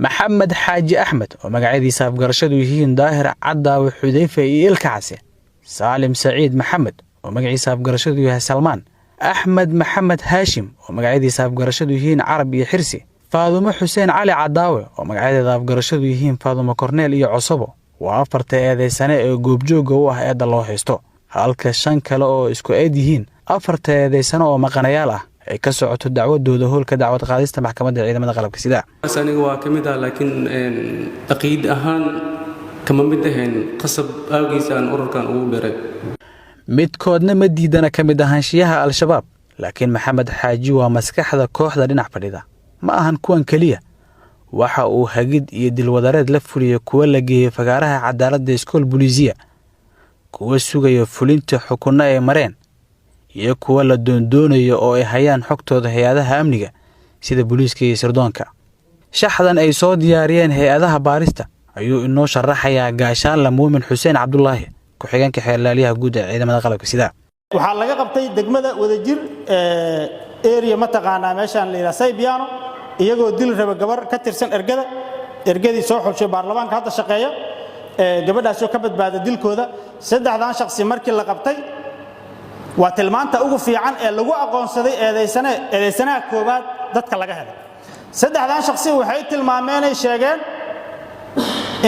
maxamed xaaji axmed oo magacyadiisa afgarashadu yihiin daahir cadaawe xudayfe iyo ilkacase saalim saciid maxamed oo magaciisa afgarashadu yahay salmaan axmed maxamed haashim oo magacyadiisa afgarashadu yihiin carab iyo xirsi faadumo xuseen cali cadaawe oo magacyadeeda afgarashadu yihiin faadumo korneel iyo cosobo waa afarta eedaysane ee goobjooga u ah eedda loo haysto halka 5 kale oo isku eed yihiin afarta eedaysane oo maqanayaal ah ay ka socoto dacwadooda hoolka dacwad qaadista maxkamadda ciidamada qalabka sida aniga waa kamid ah laakiin taqiid ahaan kama mid ahayn qasab awgiisa aan ururkan ugu biray midkoodna ma diidana kamid ahaanshiyaha al-shabaab laakiin maxamed xaaji waa maskaxda kooxda dhinac fadhida ma ahan kuwan kaliya waxa uu hagid iyo dilwadareed la fuliyay kuwa la geeyay fagaaraha cadaaladda iskool booliisiya kuwa sugaya fulinta xukunno ay mareen iyo kuwa la doondoonayo oo ay hayaan xogtooda hay'adaha amniga sida booliiska iyo sirdoonka shaxdan ay soo diyaariyeen hay'adaha baarista ayuu inoo sharaxayaa gaashaan muumin xuseen cabdullaahi ku-xigeenka xeerlaaliyaha guud ee ciidamada qalabka sida waxaa laga qabtay degmada wadajir area mataqaanaa meeshaan la yiraahdo Saybiano iyagoo dil raba gabar ka tirsan ergadii soo xulshay baarlamaanka hadda shaqeeya gabadhaas oo ka badbaada dilkooda saddexdan shakhsi markii la qabtay waa tilmaanta ugu fiican ee lagu aqoonsaday eedaysanaha koobaad dadka laga helay saddexdan shakhsi waxay tilmaameen ay sheegeen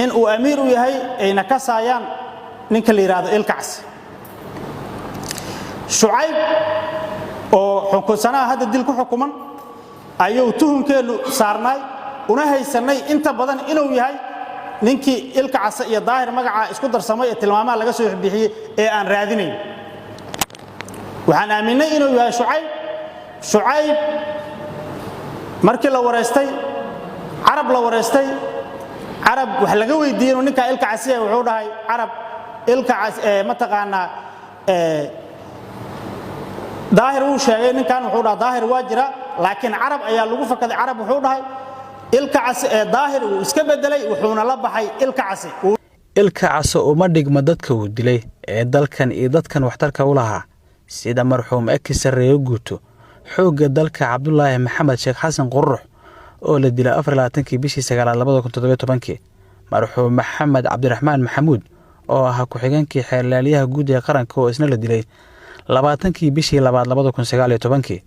in uu amiir u yahay ayna ka saayaan ninka la yiraahdo ilkacsi shucayb oo xukunsanaha hadda dil ku xukuman ayuu tuhunkeenu saarnay una haysanay inta badan inuu yahay ninkii ilkacsi iyo daahir magaca isku darsamay ee tilmaamaha laga soo bixiyay ee aan raadinayn waxaan aaminay inuu yahay shucayb markii la wareystay carab wax laga weydiiyay inuu ninka ilkacsi wuxuu dhahay carab ilkacsi mataqaana daahir uu sheegay ninkan wuxuu dhahay daahir waa jira laakiin carab ayaa lagu fakaday carab wuxuu dhahay ilkacsi daahir uu iska bedelay wuxuuna la baxay ilkacsi uma dhigma dadka uu dilay ee dalkan iyo dadkan waxtarka u lahaa sida marxuum Sareeyo Guuto xoogga dalka Cabdullaahi Maxamed Sheekh Xasan Qurux oo la dilay 24 bishii 9 2017 marxuum Maxamed Cabdiraxmaan Maxamuud oo ah ku-xigeenkii xeerlaaliyaha guud ee qaranka oo isna la dilay 20 bishii 2 2019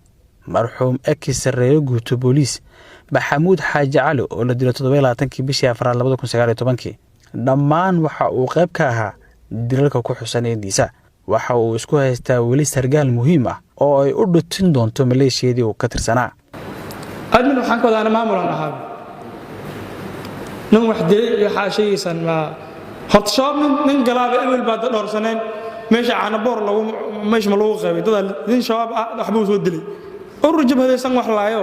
marxuum Sareeyo Guuto booliis Maxamuud Xaaji Cali oo la dilay 27 bishii 4 2019 dhammaan waxa uu qayb ka ahaa dilalka ku xusaneediisa waxa uu isku haystaa weli sargaal muhiim ah oo ay u dhutin doonto maleeshiyadii uu ka tirsanaa admin waxaan ka wadaana maamulan ahaa nin wax dilay iyo xaashaysan ma horta shoob nin galaaba ebel baad dhorsaneen meesha caanaboor lagu meesha lagu qaybay dad nin shoob waxbuu soo dilay urur jabhadaysan wax laayo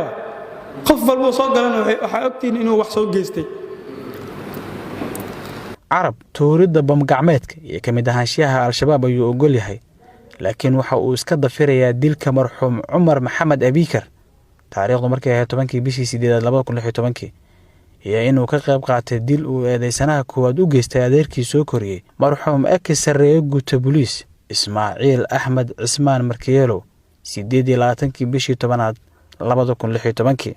qof walba soo galan waxa ogtiin inuu wax soo geystay carab tuuridda bamgacmeedka iyo kamid ahaanshiyaha al-shabaab ayuu ogol yahay laakiin waxa uu iska dafirayaa dilka marxuum Cumar Maxamed Abikar taariikhdu markay ahayd 10 bishii 8 2016 iyo inuu ka qayb qaatay dil uu eedaysanaha koowaad u geystay adeerkii soo koriyay marxuum Sareeyo Guuto booliis Ismaaciil Axmed Cismaan Markiyeelo 28 bishii 10 2016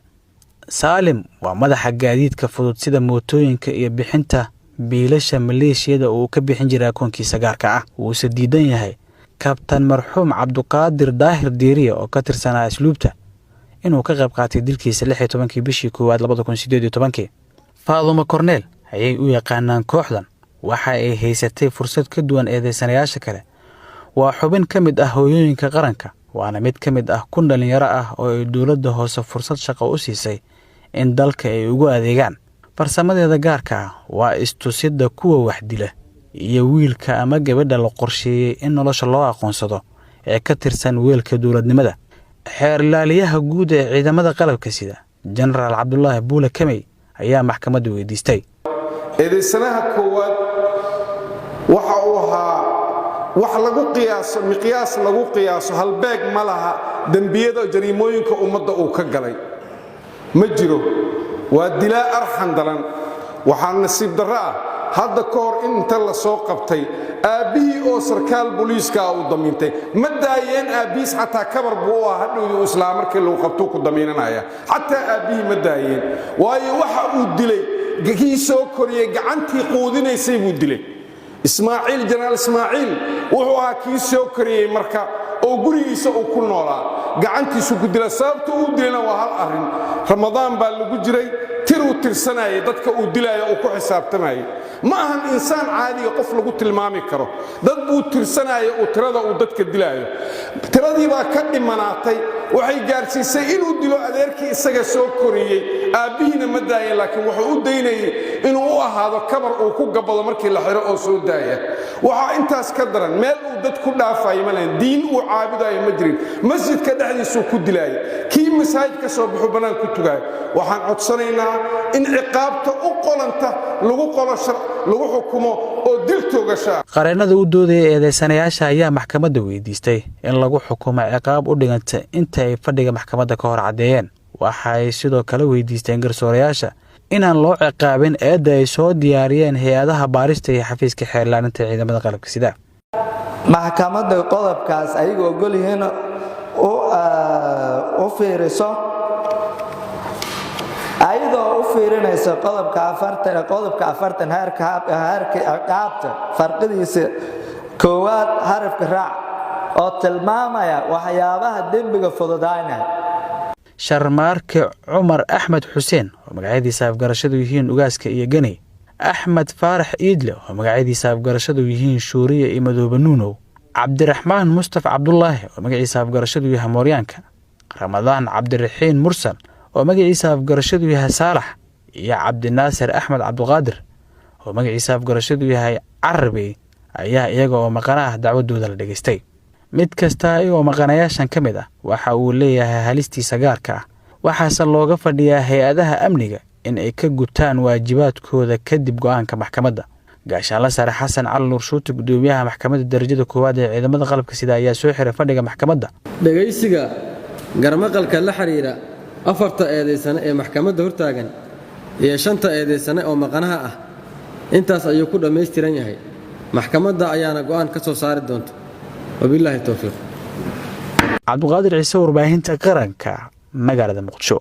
Saalim waa madaxa gaadiidka fudud sida mootooyinka iyo bixinta biilasha maleeshiyada uu ka bixin jiray akoonkiisa gaarka ah uu diidan yahay kabtan marxuum Cabduqaadir Daahir Diiriye oo ka tirsanaa asluubta inuu ka qayb qaatay dilkiisa 16 bishii 1 2018 Faadumo Korneel ayay u yaqaanaan kooxdan waxa ay haysatay fursad ka duwan eedeysanayaasha kale waa xubin ka mid ah hooyooyinka qaranka waana mid ka mid ah kun dhalinyaro ah oo ay dawladda hoose fursad shaqo u siisay in dalka ay ugu adeegaan farsamadeeda gaarka ah waa istusida kuwa wax dila iyo wiilka ama gabadha la qorsheeyay in nolosha loo aqoonsado ee ka tirsan weelka dawladnimada xeerlaaliyaha guud ee ciidamada qalabka sida General Cabdullaahi Buule Kamey ayaa maxkamadda weydiistay eedeysanaha koowaad waxa uu ahaa wax lagu qiyaaso miqyaas lagu qiyaaso halbeeg ma laha dambiyada jariimooyinka ummadda uu ka galay ma jiro waa dilaa arxan dalan waxaa nasiib darro ah hadda ka hor inta la soo qabtay aabbihii oo sarkaal booliiska uu damiintay ma daayeen aabbihiis xataa kabar buu u ah hadhowdii islaam markii lagu qabto ku damiinanaya xataa aabbihii ma daayeen waayo waxa uu dilay kii soo koriyey gacantii quudinaysay buu dilay ismaaciil janaal ismaaciil wuxuu ahaa kii soo koriyey marka oo gurigiisa uu ku noolaa gacantiisu ku dila sababta uu dilayna waa hal arrin ramadaan baa lagu jiray tiruu tirsanayay dadka uu dilaayo uu ku xisaabtamayay ma ahan insaan caadiga qof lagu tilmaami karo dad buu tirsanayay uu tirada uu dadka dilaayo tiradii baa ka dhimanaatay waxay gaarsiisay inuu dilo adeerkii isaga soo koriyey aabbihiina ma daayeen laakiin wuxuu u daynayay inuu u ahaado kabar uu ku gabado markii la xiro oo soo daaya waxaa intaas ka daran meel uu dad ku dhaafayo ma lahayn diin uu caabudayo ma jirin masjidka dhexdiisuu ku dilaayay kii masaajid ka soo baxuu bannaan ku tugaayo waxaan codsanaynaa in ciqaabta u qolanta lagu qolo lagu xukumo oo dil toogasha qareennada u doodaya eedeysanayaasha ayaa maxkamadda weydiistay in lagu xukumo ciqaab u dhiganta inta ay fadhiga maxkamadda ka hor caddeeyeen waxa ay sidoo kale weydiisteen garsoorayaasha inaan loo ciqaabin eedda ay soo diyaariyeen hay-adaha baarista iyo xafiiska xeerlaaninta ciidamada qalabka sida maxkamadda qodobkaas ayagu ogol yihiin u fiiriso ayadoo u fiirinaysa qodobka 40 heerka ciqaabta farqidiisa koowaad harafka raac oo tilmaamaya waxyaabaha dembiga fududaynaya sharmaarke cumar axmed xuseen oo magacyadiisa afgarashadu yihiin ugaaska iyo gani axmed faarax iidle oo magacyadiisa afgarashadu yihiin shuuriye iyo madoobe nuunow cabdiraxmaan mustafa cabdulaahi oo magaciisa afgarashadu yahay mooryaanka ramadaan cabdiraxiin mursal oo magaciisa afgarashadu yahay saalax iyo cabdinaasir axmed cabduqaadir oo magaciisa afgarashadu yahay carabi ayaa iyaga oo maqanaah dacwadooda la dhageystay mid kasta oo maqanayaashan ka mid ah waxa uu leeyahay halistiisa gaarka ah waxaase looga fadhiyaa hay-adaha amniga in ay ka gutaan waajibaadkooda kadib go'aanka maxkamadda gaashaanla sare xasan cali nuur shuuti gudoomiyaha maxkamadda darajada koowaad ee ciidamada qalabka sida ayaa soo xiray fadhiga maxkamadda dhagaysiga garmaqalka la xiriira 4 eedeysane ee maxkamadda hortaagan iyo 5 eedeysane oo maqanaha ah intaas ayuu ku dhammaystiran yahay maxkamadda ayaana go'aan ka soo saari doonta wabillahi tawfiiq cabduqaadir ciise warbaahinta qaranka magaalada muqdisho